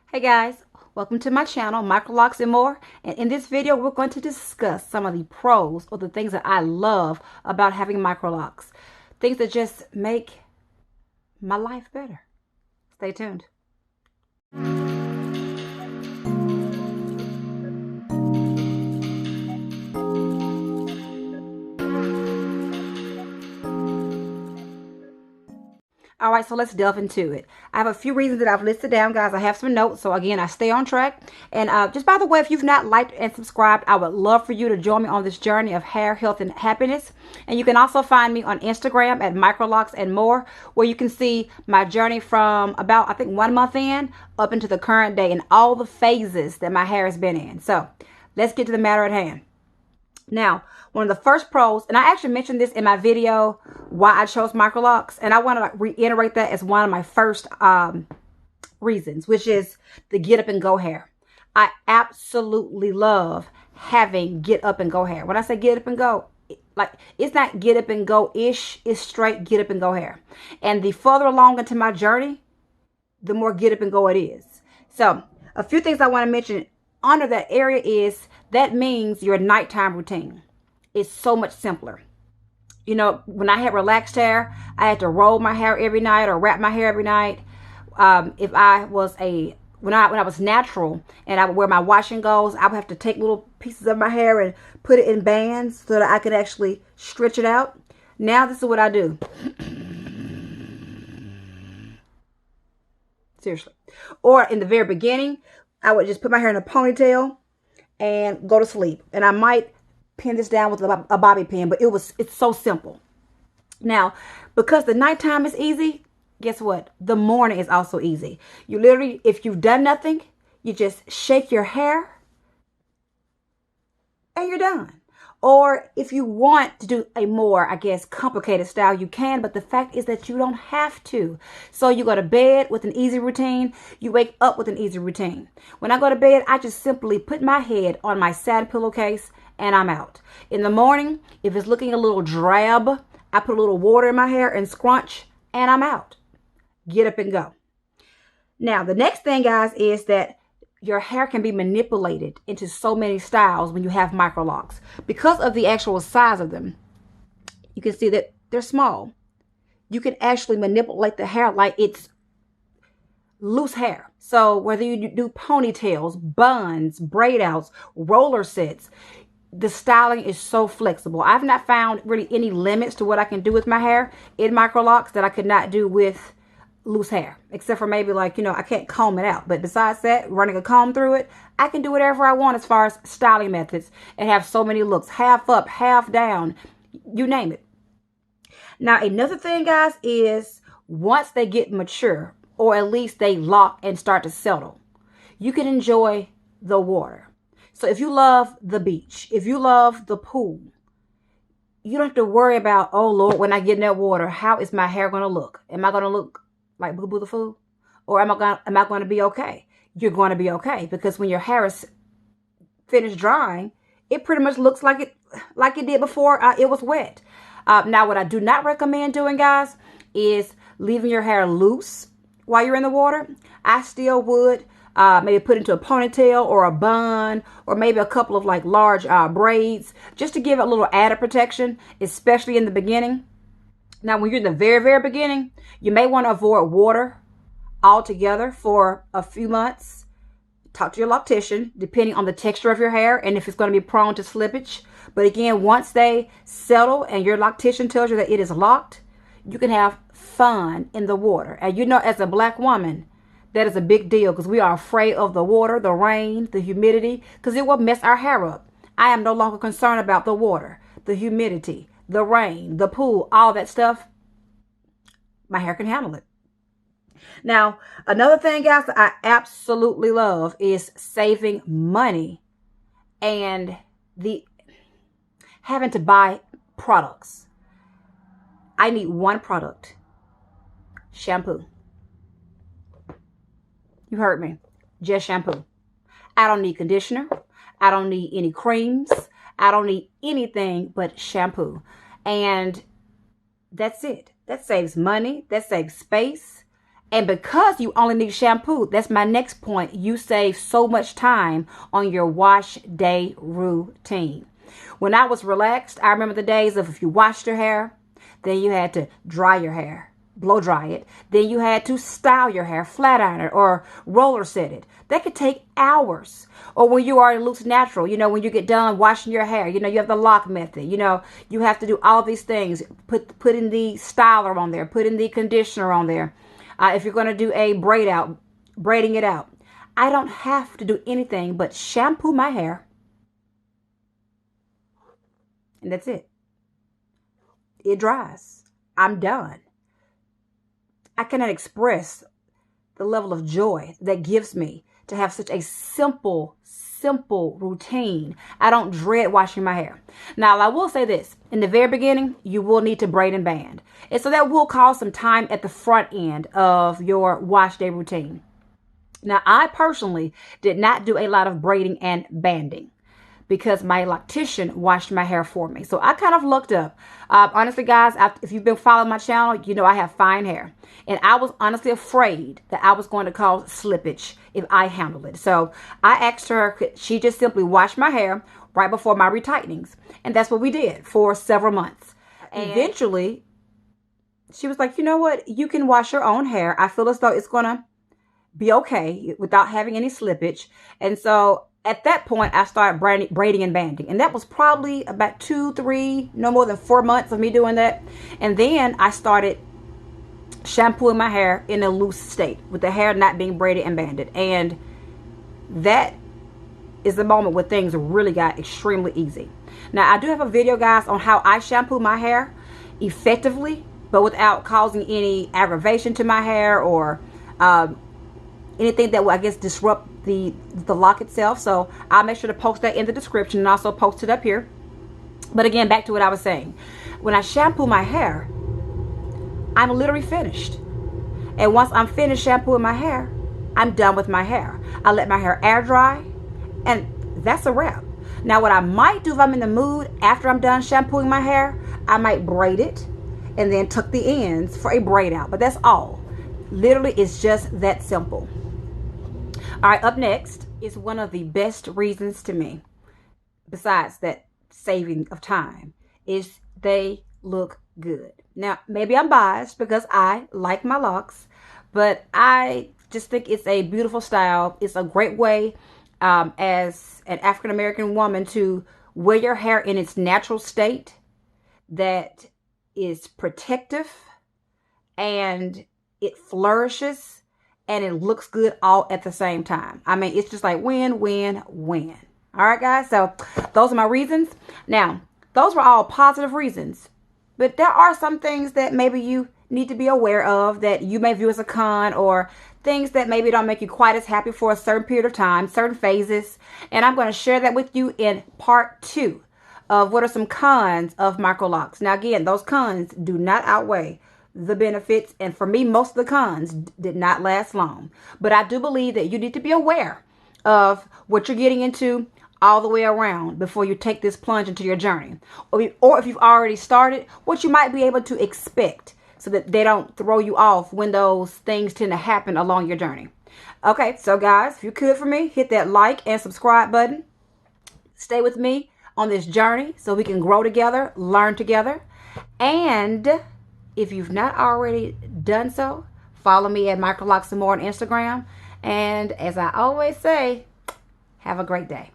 Hey guys, welcome to my channel, Microlocs and more. And in this video, we're going to discuss some of the pros or the things that I love about having Microlocs. Things that just make my life better. Stay tuned. All right, so let's delve into it. I have a few reasons that I've listed down, guys. I have some notes, so again, I stay on track. And just by the way, if you've not liked and subscribed, I would love for you to join me on this journey of hair, health, and happiness. And you can also find me on Instagram at Microlocs and more, where you can see my journey from about, I think, 1 month in up into the current day and all the phases that my hair has been in. So let's get to the matter at hand. Now, one of the first pros, and I actually mentioned this in my video, why I chose Microlocs, and I want to reiterate that as one of my first reasons, which is the get up and go hair. I absolutely love having get up and go hair. When I say get up and go, like, it's not get up and go-ish, it's straight get up and go hair. And the further along into my journey, the more get up and go it is. So, a few things I want to mention under that area is that means your nighttime routine is so much simpler. You know, when I had relaxed hair, I had to roll my hair every night or wrap my hair every night. If I was when I was natural and I would wear my wash and goes, I would have to take little pieces of my hair and put it in bands so that I could actually stretch it out. Now this is what I do. Seriously. Or in the very beginning, I would just put my hair in a ponytail and go to sleep. And I might pin this down with a bobby pin, but it's so simple. Now, because the nighttime is easy, guess what? The morning is also easy. You literally, if you've done nothing, you just shake your hair and you're done. Or if you want to do a more, I guess, complicated style, you can. But the fact is that you don't have to. So you go to bed with an easy routine. You wake up with an easy routine. When I go to bed, I just simply put my head on my satin pillowcase and I'm out. In the morning, if it's looking a little drab, I put a little water in my hair and scrunch and I'm out. Get up and go. Now, the next thing, guys, is that your hair can be manipulated into so many styles when you have Microlocs. Because of the actual size of them, you can see that they're small. You can actually manipulate the hair like it's loose hair. So whether you do ponytails, buns, braid outs, roller sets, the styling is so flexible. I've not found really any limits to what I can do with my hair in Microlocs that I could not do with loose hair, except for maybe, like, you know, I can't comb it out. But besides that, running a comb through it, I can do whatever I want as far as styling methods and have so many looks, half up, half down, you name it. Now, another thing, guys, is once they get mature, or at least they lock and start to settle, you can enjoy the water. So if you love the beach, if you love the pool, you don't have to worry about, oh Lord, when I get in that water, how is my hair going to look? Am I going to look like Boo Boo the Fool? Or am I going to be okay? You're going to be okay, because when your hair is finished drying, it pretty much looks like it did before it was wet. Now, what I do not recommend doing, guys, is leaving your hair loose while you're in the water. I still would maybe put into a ponytail or a bun, or maybe a couple of like large braids, just to give it a little added protection, especially in the beginning. Now, when you're in the very, very beginning, you may want to avoid water altogether for a few months. Talk to your loctician, depending on the texture of your hair and if it's going to be prone to slippage. But again, once they settle and your loctician tells you that it is locked, you can have fun in the water. And you know, as a Black woman, that is a big deal, because we are afraid of the water, the rain, the humidity, because it will mess our hair up. I am no longer concerned about the water, the humidity, the rain, the pool, all that stuff. My hair can handle it. Now, another thing, guys, that I absolutely love is saving money and having to buy products. I need one product: shampoo. You heard me. Just shampoo. I don't need conditioner. I don't need any creams. I don't need anything but shampoo. And that's it. That saves money. That saves space. And because you only need shampoo, that's my next point. You save so much time on your wash day routine. When I was relaxed, I remember the days of if you washed your hair, then you had to dry your hair, blow dry it. Then you had to style your hair, flat iron it, or roller set it. That could take hours. Or when you are in loose natural, when you get done washing your hair, you have the lock method. You have to do all these things. Put in the styler on there. Put in the conditioner on there. If you're going to do a braiding it out. I don't have to do anything but shampoo my hair. And that's it. It dries. I'm done. I cannot express the level of joy that gives me to have such a simple routine. I don't dread washing my hair. Now, I will say this. In the very beginning, you will need to braid and band. And so that will cause some time at the front end of your wash day routine. Now, I personally did not do a lot of braiding and banding because my loctician washed my hair for me. So I kind of looked up. Honestly, guys, if you've been following my channel, you know I have fine hair. And I was honestly afraid that I was going to cause slippage if I handled it. So I asked her, could she just simply wash my hair right before my retightenings? And that's what we did for several months. And eventually, she was like, you know what? You can wash your own hair. I feel as though it's going to be okay without having any slippage. And so at that point, I started braiding and banding. And that was probably about 2, 3, no more than 4 months of me doing that. And then I started shampooing my hair in a loose state with the hair not being braided and banded. And that is the moment where things really got extremely easy. Now, I do have a video, guys, on how I shampoo my hair effectively, but without causing any aggravation to my hair or anything that will, I guess, disrupt the lock itself. So I'll make sure to post that in the description and also post it up here. But again, back to what I was saying. When I shampoo my hair, I'm literally finished. And once I'm finished shampooing my hair, I'm done with my hair. I let my hair air dry, and that's a wrap. Now, what I might do if I'm in the mood after I'm done shampooing my hair, I might braid it and then tuck the ends for a braid out. But that's all. Literally, it's just that simple. All right, up next is one of the best reasons to me, besides that saving of time, is they look good. Now, maybe I'm biased because I like my locks, but I just think it's a beautiful style. It's a great way as an African-American woman to wear your hair in its natural state that is protective and it flourishes and it looks good all at the same time. I mean, it's just like win, win, win. All right, guys. So those are my reasons. Now, those were all positive reasons. But there are some things that maybe you need to be aware of that you may view as a con, or things that maybe don't make you quite as happy for a certain period of time, certain phases. And I'm going to share that with you in part 2 of what are some cons of Microlocs. Now, again, those cons do not outweigh the benefits. And for me, most of the cons did not last long. But I do believe that you need to be aware of what you're getting into all the way around before you take this plunge into your journey. Or if you've already started, what you might be able to expect so that they don't throw you off when those things tend to happen along your journey. Okay, so guys, if you could for me, hit that like and subscribe button. Stay with me on this journey so we can grow together, learn together. And if you've not already done so, follow me at Microlocs and more on Instagram. And as I always say, have a great day.